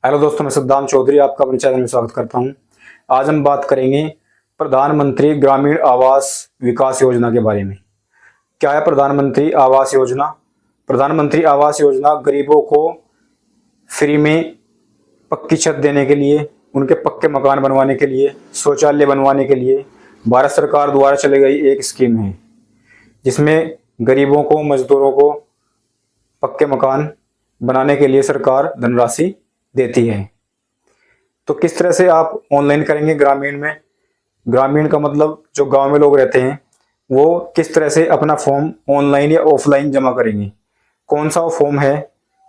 Hello दोस्तों, मैं सद्दाम चौधरी आपका अपने चैनल में स्वागत करता हूं। आज हम बात करेंगे प्रधानमंत्री ग्रामीण आवास विकास योजना के बारे में। क्या है प्रधानमंत्री आवास योजना? प्रधानमंत्री आवास योजना गरीबों को फ्री में पक्की छत देने के लिए, उनके पक्के मकान बनवाने के लिए, शौचालय बनवाने के लिए भारत सरकार द्वारा चलाई गई एक स्कीम है, जिसमें गरीबों को, मजदूरों को पक्के मकान बनाने के लिए सरकार धनराशि देती है। तो किस तरह से आप ऑनलाइन करेंगे ग्रामीण में? ग्रामीण का मतलब जो गांव में लोग रहते हैं, वो किस तरह से अपना फॉर्म ऑनलाइन या ऑफलाइन जमा करेंगे, कौन सा वो फॉर्म है,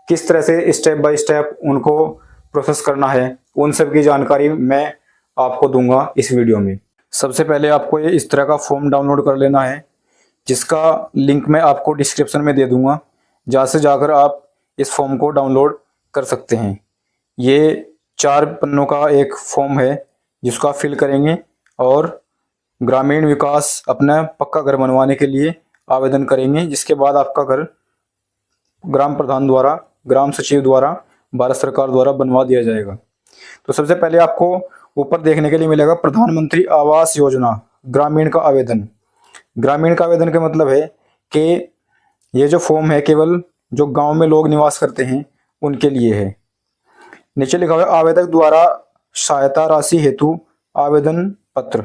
किस तरह से स्टेप बाय स्टेप उनको प्रोसेस करना है, उन सब की जानकारी मैं आपको दूंगा इस वीडियो में। सबसे पहले आपको ये इस तरह का फॉर्म डाउनलोड कर लेना है, जिसका लिंक मैं आपको डिस्क्रिप्शन में दे दूंगा, जहाँ से जाकर आप इस फॉर्म को डाउनलोड कर सकते हैं। ये 4 पन्नों का एक फॉर्म है, जिसको आप फिल करेंगे और ग्रामीण विकास अपना पक्का घर बनवाने के लिए आवेदन करेंगे, जिसके बाद आपका घर ग्राम प्रधान द्वारा, ग्राम सचिव द्वारा, भारत सरकार द्वारा बनवा दिया जाएगा। तो सबसे पहले आपको ऊपर देखने के लिए मिलेगा प्रधानमंत्री आवास योजना ग्रामीण का आवेदन। ग्रामीण का आवेदन का मतलब है कि ये जो फॉर्म है केवल जो गांव में लोग निवास करते हैं उनके लिए है। नीचे लिखा हुआ है आवेदक द्वारा सहायता राशि हेतु आवेदन पत्र।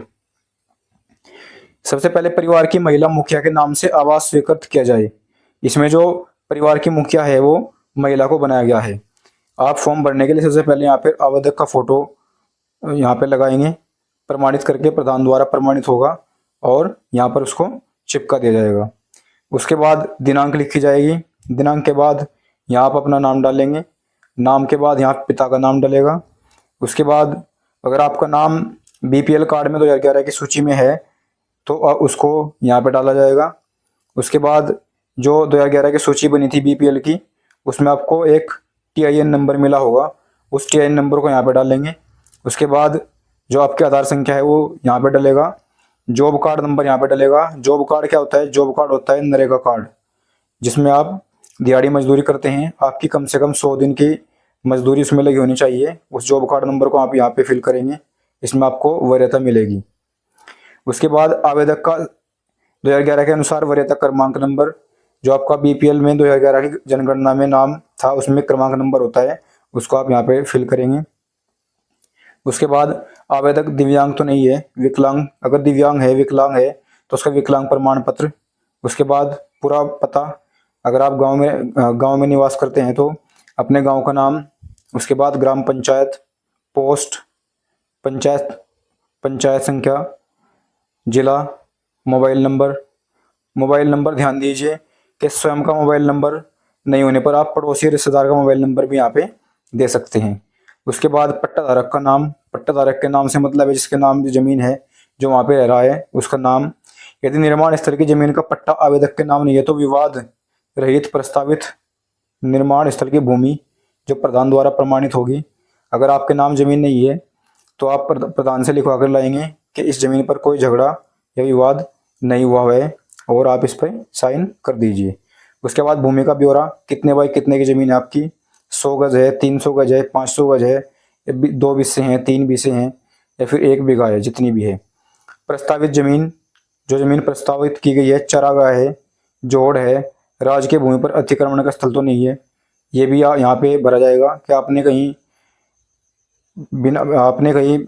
सबसे पहले परिवार की महिला मुखिया के नाम से आवास स्वीकृत किया जाए। इसमें जो परिवार की मुखिया है वो महिला को बनाया गया है। आप फॉर्म भरने के लिए सबसे पहले यहाँ पे आवेदक का फोटो यहाँ पे लगाएंगे, प्रमाणित करके प्रधान द्वारा प्रमाणित होगा और यहाँ पर उसको चिपका दिया जाएगा। उसके बाद दिनांक लिखी जाएगी। दिनांक के बाद यहाँ आप अपना नाम डालेंगे। नाम के बाद यहाँ पिता का नाम डलेगा। उसके बाद अगर आपका नाम बीपीएल कार्ड में 2011 की सूची में है तो उसको यहाँ पे डाला जाएगा। उसके बाद जो 2011 की सूची बनी थी बीपीएल की, उसमें आपको एक टीआईएन नंबर मिला होगा, उस टीआईएन नंबर को यहाँ पे डालेंगे। उसके बाद जो आपकी आधार संख्या है वो यहाँ पे डलेगा। जॉब कार्ड नंबर यहाँ पे डलेगा। जॉब कार्ड क्या होता है? जॉब कार्ड होता है नरेगा कार्ड, जिसमें आप दिहाड़ी मजदूरी करते हैं। आपकी कम से कम 100 दिन की मजदूरी उसमें लगी होनी चाहिए। उस जॉब कार्ड नंबर को आप यहाँ पे फिल करेंगे, इसमें आपको वरीयता मिलेगी। उसके बाद आवेदक का 2011 के अनुसार वरीयता क्रमांक नंबर, जो आपका बीपीएल में 2011 की जनगणना में नाम था उसमें क्रमांक नंबर होता है, उसको आप यहाँ पे फिल करेंगे। उसके बाद आवेदक दिव्यांग तो नहीं है, विकलांग, अगर दिव्यांग है, विकलांग है तो उसका विकलांग प्रमाण पत्र। उसके बाद पूरा पता, अगर आप गांव में निवास करते हैं तो अपने गांव का नाम। उसके बाद ग्राम पंचायत, पोस्ट, पंचायत संख्या, जिला, मोबाइल नंबर। मोबाइल नंबर ध्यान दीजिए कि स्वयं का मोबाइल नंबर नहीं होने पर आप पड़ोसी रिश्तेदार का मोबाइल नंबर भी यहाँ पे दे सकते हैं। उसके बाद पट्टाधारक का नाम। पट्टाधारक के नाम से मतलब है जिसके नाम की जमीन है, जो वहाँ पे रह रहा है, उसका नाम। यदि निर्माण स्थल की जमीन का पट्टा आवेदक के नाम नहीं है तो विवाद रहित प्रस्तावित निर्माण स्थल की भूमि जो प्रधान द्वारा प्रमाणित होगी। अगर आपके नाम जमीन नहीं है तो आप प्रधान से लिखवा कर लाएंगे कि इस जमीन पर कोई झगड़ा या विवाद नहीं हुआ है और आप इस पर साइन कर दीजिए। उसके बाद भूमि का ब्यौरा, कितने बाई कितने की जमीन है आपकी, 100 गज है, 300 गज है, 500 गज है, 2 बिस्से हैं, 3 बिस्से हैं या फिर 1 बीघा है, जितनी भी है। प्रस्तावित जमीन, जो जमीन प्रस्तावित की गई है, चरागाह है, जोड़ है, राजकीय भूमि पर अतिक्रमण का स्थल तो नहीं है, ये भी यहाँ पे भरा जाएगा कि आपने कहीं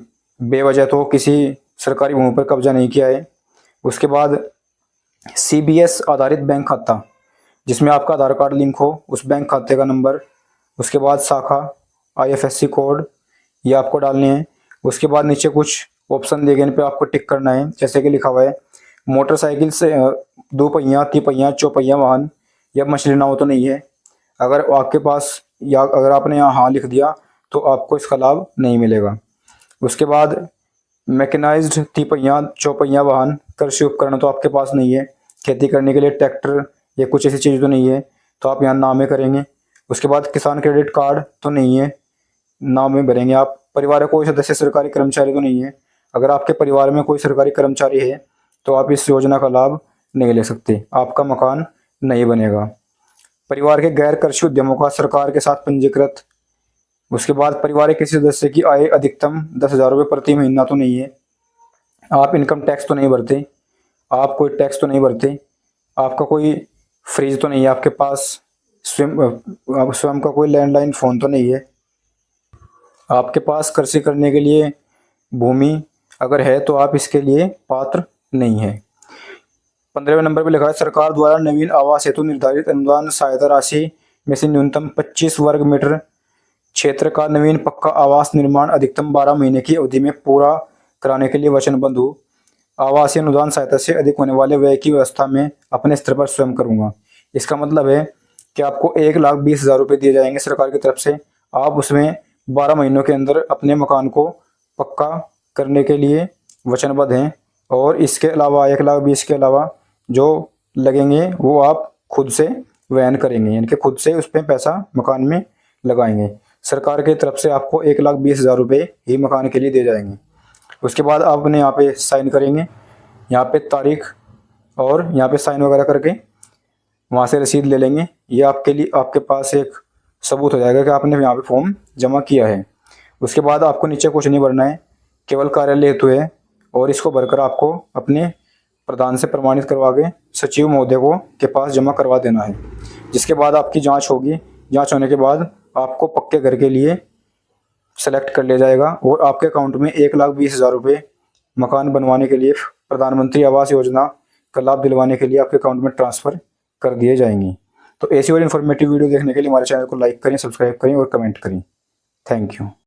बेवजह तो किसी सरकारी भूमि पर कब्जा नहीं किया है। उसके बाद सीबीएस आधारित बैंक खाता, जिसमें आपका आधार कार्ड लिंक हो, उस बैंक खाते का नंबर। उसके बाद शाखा, आईएफएससी कोड, ये आपको डालने हैं। उसके बाद नीचे कुछ ऑप्शन दिए गए, इन पे आपको टिक करना है। जैसे कि लिखा हुआ है मोटरसाइकिल से 2 पहिया, 3 पहिया, 4 पहिया वाहन या मछली नाव तो नहीं है। अगर आपके पास, या अगर आपने यहाँ हाँ लिख दिया तो आपको इसका लाभ नहीं मिलेगा। उसके बाद मैकेनाइज्ड 3 पहिया, 4 पहिया वाहन, कृषि उपकरण तो आपके पास नहीं है, खेती करने के लिए ट्रैक्टर या कुछ ऐसी चीज़ तो नहीं है, तो आप यहाँ नाम में करेंगे। उसके बाद किसान क्रेडिट कार्ड तो नहीं है, नाम में भरेंगे आप। परिवार का कोई सदस्य सरकारी कर्मचारी तो नहीं है। अगर आपके परिवार में कोई सरकारी कर्मचारी है तो आप इस योजना का लाभ नहीं ले सकते, आपका मकान नहीं बनेगा। परिवार के गैर कृषि उद्यमों का सरकार के साथ पंजीकृत उसके बाद परिवार के किसी सदस्य की आय अधिकतम 10,000 रुपये प्रति महीना तो नहीं है, आप इनकम टैक्स तो नहीं भरते, आप कोई टैक्स तो नहीं भरते, आपका कोई फ्रिज तो नहीं है आपके पास, स्वयं का कोई लैंडलाइन फ़ोन तो नहीं है, आपके पास कृषि करने के लिए भूमि अगर है तो आप इसके लिए पात्र नहीं है। 15वें नंबर पर लिखा है सरकार द्वारा नवीन आवास हेतु निर्धारित अनुदान सहायता राशि में से न्यूनतम 25 वर्ग मीटर क्षेत्र का नवीन पक्का आवास निर्माण अधिकतम 12 महीने की अवधि में पूरा कराने के लिए वचनबद्ध हूँ। आवासीय अनुदान सहायता से अधिक होने वाले व्यय की व्यवस्था में अपने स्तर पर स्वयं करूँगा। इसका मतलब है कि आपको 1,20,000 रुपये दिए जाएंगे सरकार की तरफ से, आप उसमें 12 महीनों के अंदर अपने मकान को पक्का करने के लिए वचनबद्ध हैं। और इसके अलावा 1,20,000 के अलावा जो लगेंगे वो आप खुद से वहन करेंगे, यानी कि खुद से उस पर पैसा मकान में लगाएंगे। सरकार की तरफ से आपको 1,20,000 रुपये ही मकान के लिए दिए जाएंगे। उसके बाद आप अपने यहाँ पे साइन करेंगे, यहाँ पे तारीख और यहाँ पे साइन वगैरह करके वहाँ से रसीद ले लेंगे। ये आपके लिए आपके पास एक सबूत हो जाएगा कि आपने यहाँ पे फॉर्म जमा किया है। उसके बाद आपको नीचे कुछ नहीं भरना है, केवल कार्यालय हेतु है, और इसको भरकर आपको अपने प्रधान से प्रमाणित करवा के सचिव महोदय को के पास जमा करवा देना है। जिसके बाद आपकी जांच होगी, जांच होने के बाद आपको पक्के घर के लिए सेलेक्ट कर लिया जाएगा और आपके अकाउंट में 1,20,000 रुपये मकान बनवाने के लिए, प्रधानमंत्री आवास योजना का लाभ दिलवाने के लिए आपके अकाउंट में ट्रांसफ़र कर दिए जाएंगे। तो ऐसी और इन्फॉर्मेटिव वीडियो देखने के लिए हमारे चैनल को लाइक करें, सब्सक्राइब करें और कमेंट करें। Thank you.